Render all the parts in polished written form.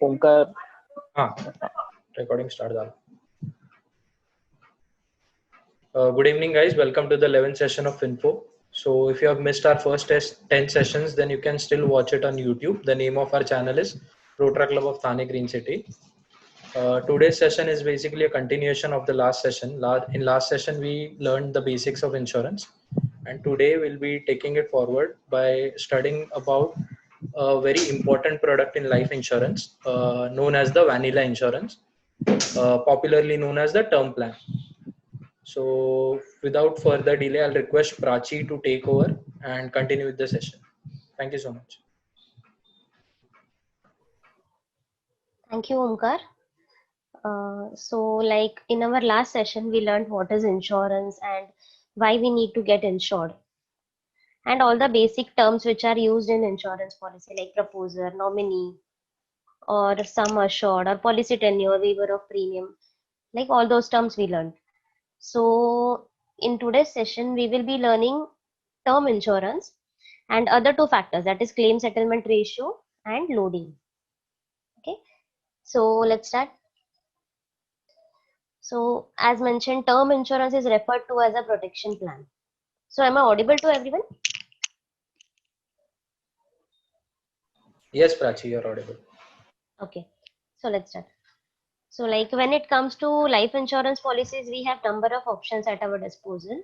ओमकार हाँ, recording start झालं. Good evening, guys. Welcome to the 11th session of Info. So, if you have missed our first 10 sessions, then you can still watch it on YouTube. The name of our channel is Rotary Club of Thane Green City. Today's session is basically a continuation of the last session. In last session, we learned the basics of insurance, and today we'll be taking it forward by studying about a very important product in life insurance, known as the vanilla insurance, popularly known as the term plan. So without further delay, I'll request Prachi to take over and continue with the session. Thank you so much. Thank you, Omkar. So like in our last session, we learned what is insurance and why we need to get insured, and all the basic terms which are used in insurance policy like proposer, nominee, or sum assured, or policy tenure, waiver of premium, like all those terms we learned. So in today's session, we will be learning term insurance and other two factors, that is claim settlement ratio and loading. Okay, so let's start. So as mentioned, term insurance is referred to as a protection plan. So am I audible to everyone? Yes, Prachi, you're audible. Okay, so let's start. So like when it comes to life insurance policies, we have number of options at our disposal,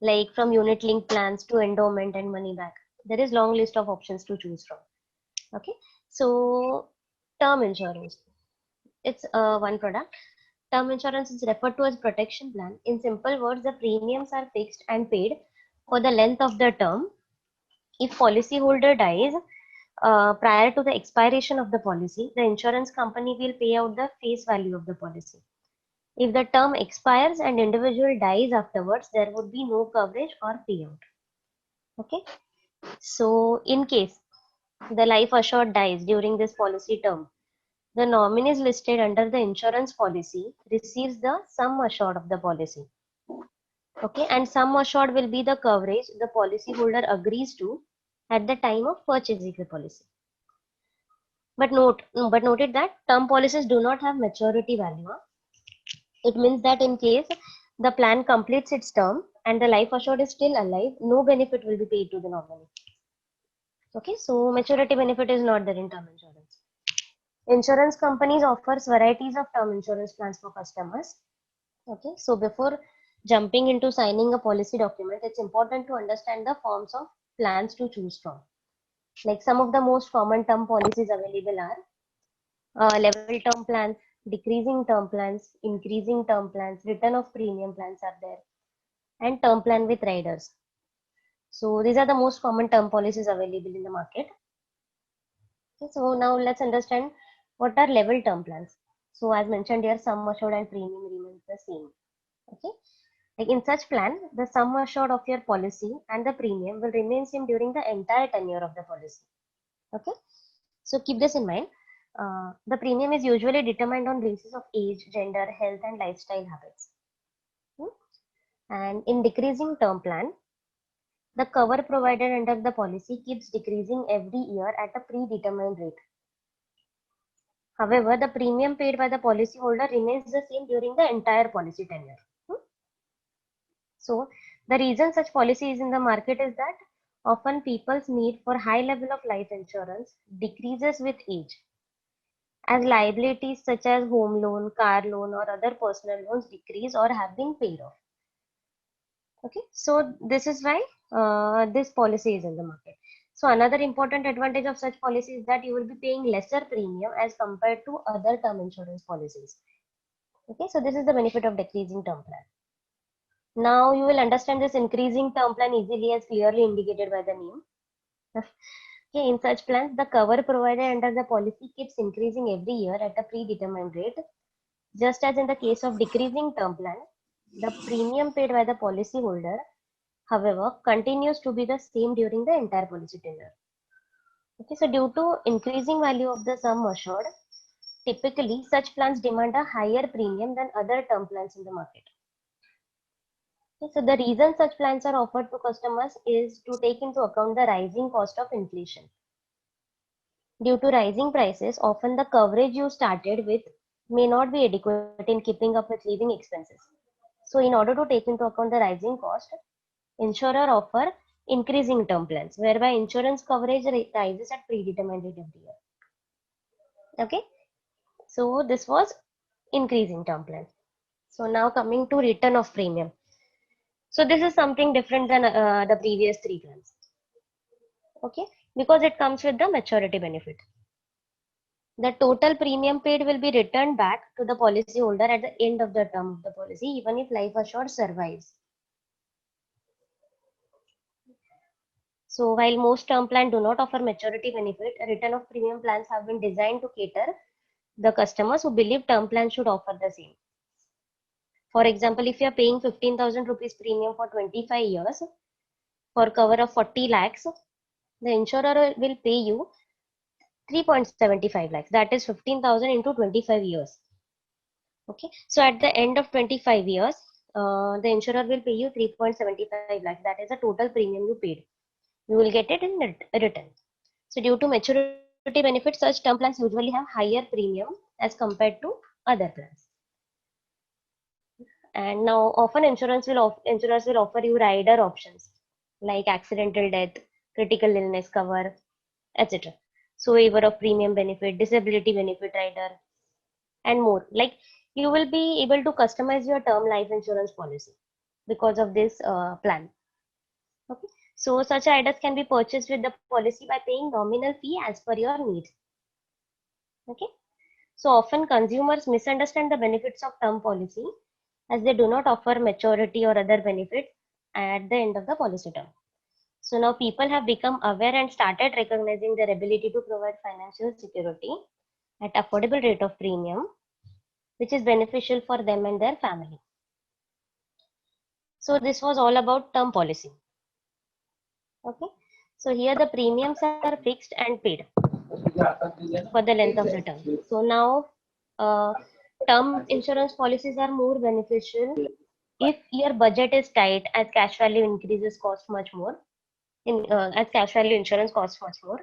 like from unit linked plans to endowment and money back. There is long list of options to choose from. Okay, so term insurance, it's one product. Term insurance is referred to as protection plan. In simple words, the premiums are fixed and paid for the length of the term. If policyholder dies prior to the expiration of the policy, the insurance company will pay out the face value of the policy. If the term expires and individual dies afterwards, there would be no coverage or payout. Okay, so in case the life assured dies during this policy term, the nominee listed under the insurance policy receives the sum assured of the policy. Okay, and sum assured will be the coverage the policyholder agrees to at the time of purchasing the policy. But noted that term policies do not have maturity value. It means that in case the plan completes its term and the life assured is still alive, no benefit will be paid to the nominee. Okay, so maturity benefit is not there in term insurance. Insurance companies offers varieties of term insurance plans for customers. Okay, so before jumping into signing a policy document, it's important to understand the forms of plans to choose from. Like some of the most common term policies available are level term plans, decreasing term plans, increasing term plans, return of premium plans are there, and term plan with riders. So these are the most common term policies available in the market. Okay, so now let's understand what are level term plans. So as mentioned here, sum assured and premium remains the same. Okay, like in such plan, the sum assured of your policy and the premium will remain same during the entire tenure of the policy. Okay, so keep this in mind. The premium is usually determined on basis of age, gender, health, and lifestyle habits. And in decreasing term plan, the cover provided under the policy keeps decreasing every year at a predetermined rate. However, the premium paid by the policyholder remains the same during the entire policy tenure. So the reason such policy is in the market is that often people's need for high level of life insurance decreases with age, as liabilities such as home loan, car loan, or other personal loans decrease or have been paid off. Okay, so this is why this policy is in the market. So another important advantage of such policy is that you will be paying lesser premium as compared to other term insurance policies. Okay, so this is the benefit of decreasing term plan. Now you will understand this increasing term plan easily as clearly indicated by the name. Okay, in such plans, the cover provided under the policy keeps increasing every year at a predetermined rate. Just as in the case of decreasing term plan, the premium paid by the policyholder, however, continues to be the same during the entire policy tenure. Okay, so due to increasing value of the sum assured, typically such plans demand a higher premium than other term plans in the market. Okay, so the reason such plans are offered to customers is to take into account the rising cost of inflation. Due to rising prices, often the coverage you started with may not be adequate in keeping up with living expenses. So in order to take into account the rising cost, insurer offer increasing term plans, whereby insurance coverage rises at predetermined rate every year. Okay, so this was increasing term plan. So now coming to return of premium. So this is something different than the previous three plans. Okay, because it comes with the maturity benefit. The total premium paid will be returned back to the policyholder at the end of the term of the policy, even if life assured survives. So while most term plans do not offer maturity benefit, return of premium plans have been designed to cater the customers who believe term plans should offer the same. For example, if you are paying 15,000 rupees premium for 25 years for cover of 40 lakhs, the insurer will pay you 3.75 lakhs. That is 15,000 into 25 years. Okay, so at the end of 25 years, the insurer will pay you 3.75 lakhs. That is the total premium you paid. You will get it in return. So due to maturity benefits, such term plans usually have higher premium as compared to other plans. And now often insurers will offer you rider options like accidental death, critical illness cover, etc. So waiver of premium benefit, disability benefit rider, and more. Like you will be able to customize your term life insurance policy because of this plan. Okay. So such riders can be purchased with the policy by paying nominal fee as per your needs. Okay. So often consumers misunderstand the benefits of term policy as they do not offer maturity or other benefits at the end of the policy term. So now people have become aware and started recognizing their ability to provide financial security at affordable rate of premium, which is beneficial for them and their family. So this was all about term policy. Okay. So here the premiums are fixed and paid for the length of the term. So now term insurance policies are more beneficial if your budget is tight, as cash value increases cost much more. As cash value insurance costs much more,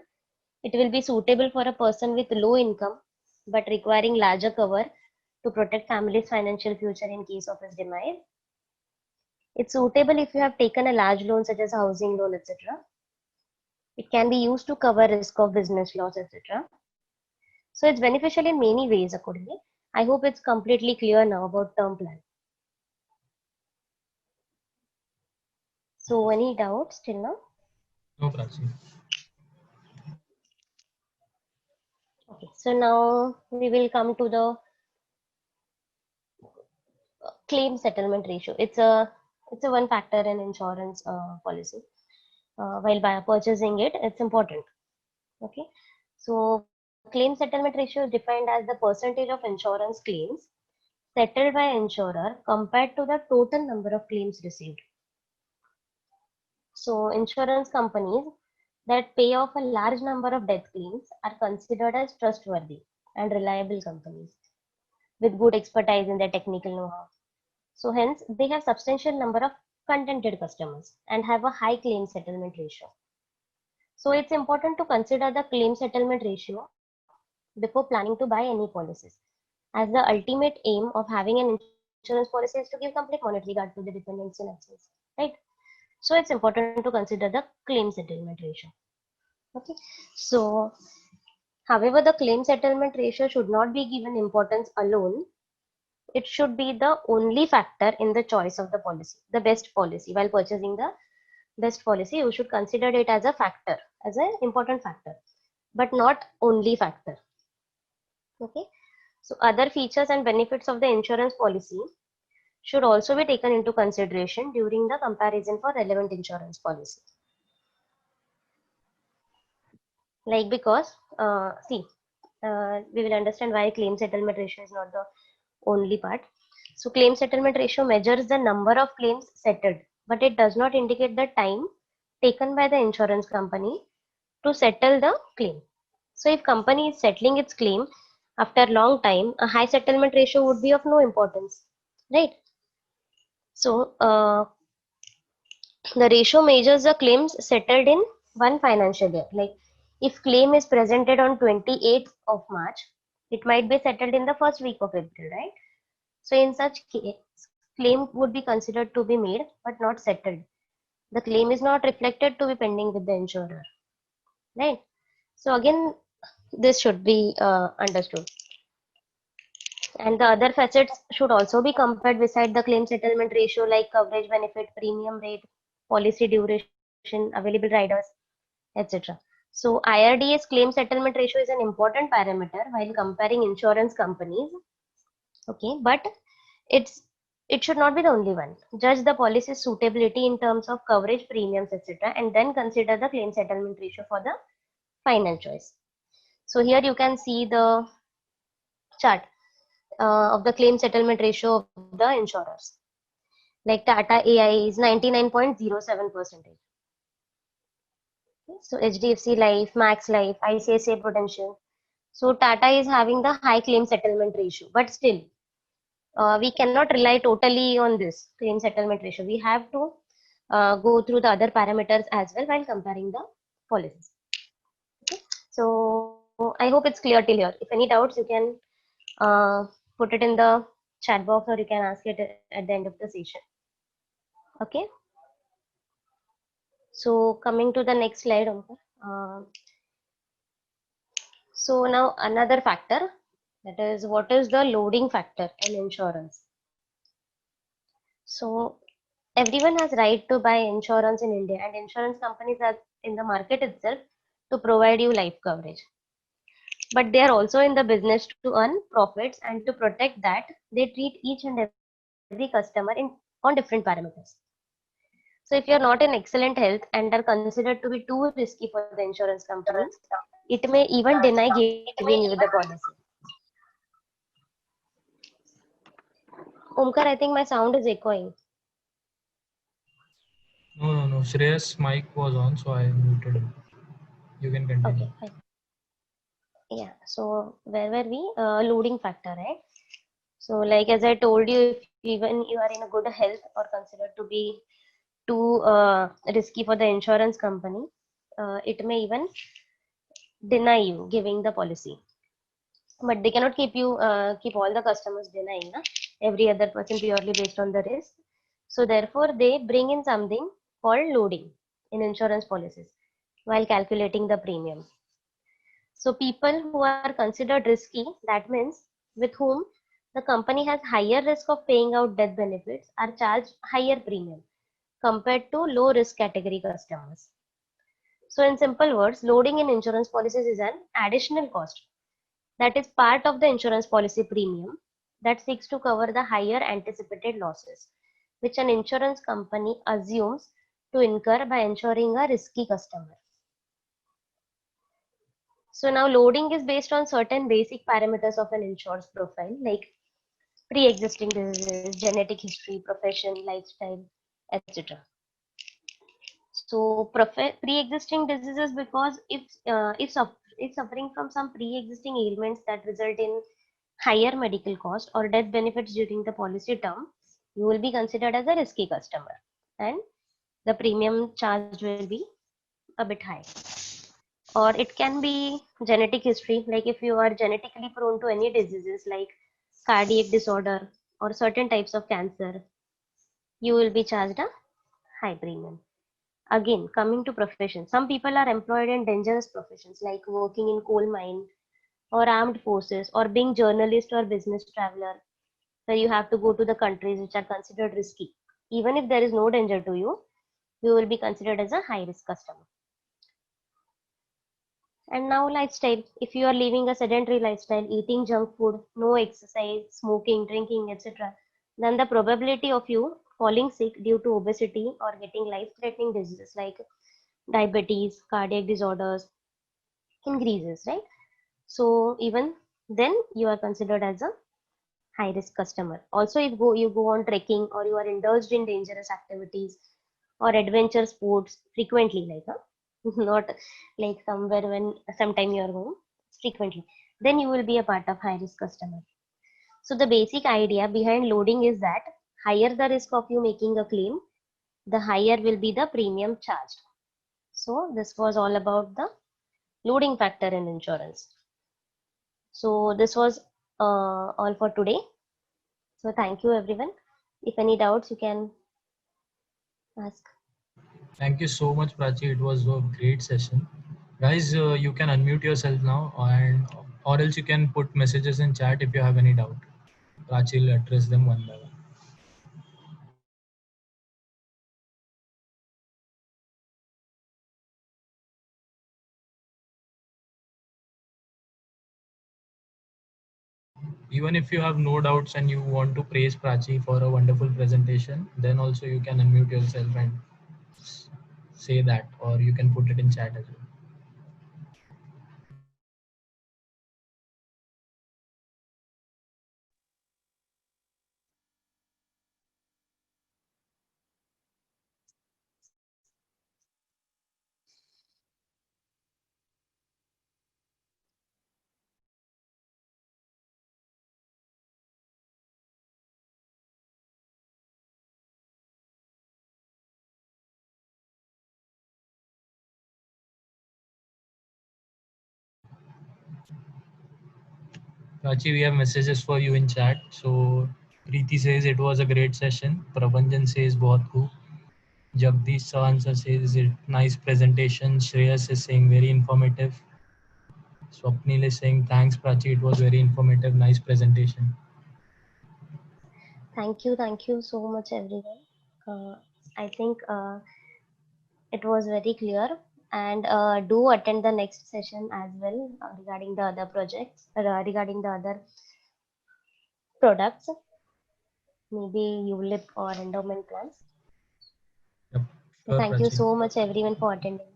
it will be suitable for a person with low income but requiring larger cover to protect family's financial future in case of his demise. It's suitable if you have taken a large loan such as housing loan, etc. It can be used to cover risk of business loss, etc. So it's beneficial in many ways accordingly. I hope it's completely clear now about term plan. So any doubts till now? No, Prachi. Okay, so now we will come to the claim settlement ratio. It's a one factor in insurance policy. While by purchasing it, it's important. Okay, so claim settlement ratio is defined as the percentage of insurance claims settled by insurer compared to the total number of claims received. So insurance companies that pay off a large number of death claims are considered as trustworthy and reliable companies with good expertise in their technical know-how. So hence they have substantial number of contented customers and have a high claim settlement ratio. So it's important to consider the claim settlement ratio before planning to buy any policies, as the ultimate aim of having an insurance policy is to give complete monetary guard to the dependents and absence, right? So it's important to consider the claim settlement ratio. Okay, so however, the claim settlement ratio should not be given importance alone. It should be the only factor in the choice of the policy, the best policy. While purchasing the best policy, you should consider it as a factor, as an important factor, but not only factor. Okay, so other features and benefits of the insurance policy should also be taken into consideration during the comparison for relevant insurance policy. Like because, we will understand why claim settlement ratio is not the only part. So claim settlement ratio measures the number of claims settled, but it does not indicate the time taken by the insurance company to settle the claim. So if company is settling its claim after long time, a high settlement ratio would be of no importance, right? So the ratio measures the claims settled in one financial year. Like If claim is presented on 28th of March, it might be settled in the first week of April, right? So in such case, claim would be considered to be made but not settled. The claim is not reflected to be pending with the insurer, right? So again, this should be understood. And the other facets should also be compared beside the claim settlement ratio, like coverage benefit, premium rate, policy duration, available riders, etc. So IRDA's claim settlement ratio is an important parameter while comparing insurance companies. Okay, but it's it should not be the only one. Judge the policy's suitability in terms of coverage, premiums, etc., and then consider the claim settlement ratio for the final choice. So here you can see the chart of the claim settlement ratio of the insurers. Like Tata AI is 99.07%. So HDFC Life, Max Life, ICICI Prudential. So Tata is having the high claim settlement ratio, but still we cannot rely totally on this claim settlement ratio. We have to go through the other parameters as well while comparing the policies. Okay. So I hope it's clear till here. If any doubts, you can put it in the chat box, or you can ask it at the end of the session. Okay. So coming to the next slide. So now another factor, that is, what is the loading factor in insurance? So everyone has right to buy insurance in India, and insurance companies are in the market itself to provide you life coverage. But they are also in the business to earn profits, and to protect that, they treat each and every customer on different parameters. So if you're not in excellent health and are considered to be too risky for the insurance company, it may even deny giving you the policy. Omkar, I think my sound is echoing. No. Shreyas' mic was on, so I muted him. You can continue. Okay, fine. Yeah, so where were we? Loading factor, right? So like as I told you, if even you are in a good health or considered to be too risky for the insurance company, it may even deny you giving the policy. But they cannot keep all the customers denying every other person purely based on the risk. So therefore, they bring in something called loading in insurance policies while calculating the premium. So people who are considered risky, that means with whom the company has higher risk of paying out death benefits, are charged higher premium compared to low risk category customers. So in simple words, loading in insurance policies is an additional cost that is part of the insurance policy premium that seeks to cover the higher anticipated losses, which an insurance company assumes to incur by insuring a risky customer. So now loading is based on certain basic parameters of an insured's profile, like pre-existing diseases, genetic history, profession, lifestyle, etc. So pre-existing diseases, because if suffering from some pre-existing ailments that result in higher medical cost or death benefits during the policy term, you will be considered as a risky customer, and the premium charged will be a bit high. Or it can be genetic history, like if you are genetically prone to any diseases like cardiac disorder or certain types of cancer, you will be charged a high premium. Again, coming to profession, some people are employed in dangerous professions like working in coal mine or armed forces, or being journalist or business traveler, where you have to go to the countries which are considered risky. Even if there is no danger to you, you will be considered as a high risk customer. And now lifestyle, if you are living a sedentary lifestyle, eating junk food, no exercise, smoking, drinking, etc., then the probability of you falling sick due to obesity or getting life-threatening diseases like diabetes, cardiac disorders increases, right? So even then you are considered as a high risk customer. Also, if you go on trekking, or you are indulged in dangerous activities or adventure sports frequently, like not like somewhere when sometime you are home, frequently, then you will be a part of high risk customer. So the basic idea behind loading is that higher the risk of you making a claim, the higher will be the premium charged. So this was all about the loading factor in insurance. So this was all for today. So thank you everyone. If any doubts, you can ask. Thank you so much, Prachi. It was a great session. Guys, you can unmute yourself now, and or else you can put messages in chat if you have any doubt. Prachi will address them one by one. Even if you have no doubts and you want to praise Prachi for a wonderful presentation, then also you can unmute yourself and say that, or you can put it in chat as well. Prachi, we have messages for you in chat. So Preeti says it was a great session. Prabhanjan says बहुत खूब. Jagdish Sahansa says it nice presentation. Shreyas is saying very informative. Swapnil is saying thanks Prachi, it was very informative, nice presentation. Thank you so much everyone. I think it was very clear, and do attend the next session as well regarding the other projects, regarding the other products, maybe ULIP or endowment plans. Yep, So sure thank you Prachi. so much everyone for attending.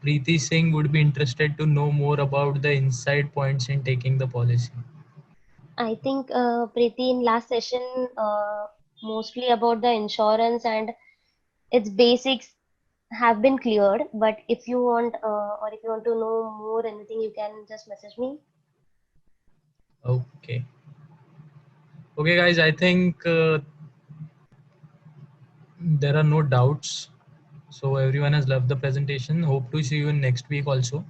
Preeti Singh would be interested to know more about the inside points in taking the policy. I think Preeti, in last session, mostly about the insurance and its basics have been cleared. But if you want, or if you want to know more anything, you can just message me. Okay. Okay, guys, I think there are no doubts. So everyone has loved the presentation. Hope to see you in next week also.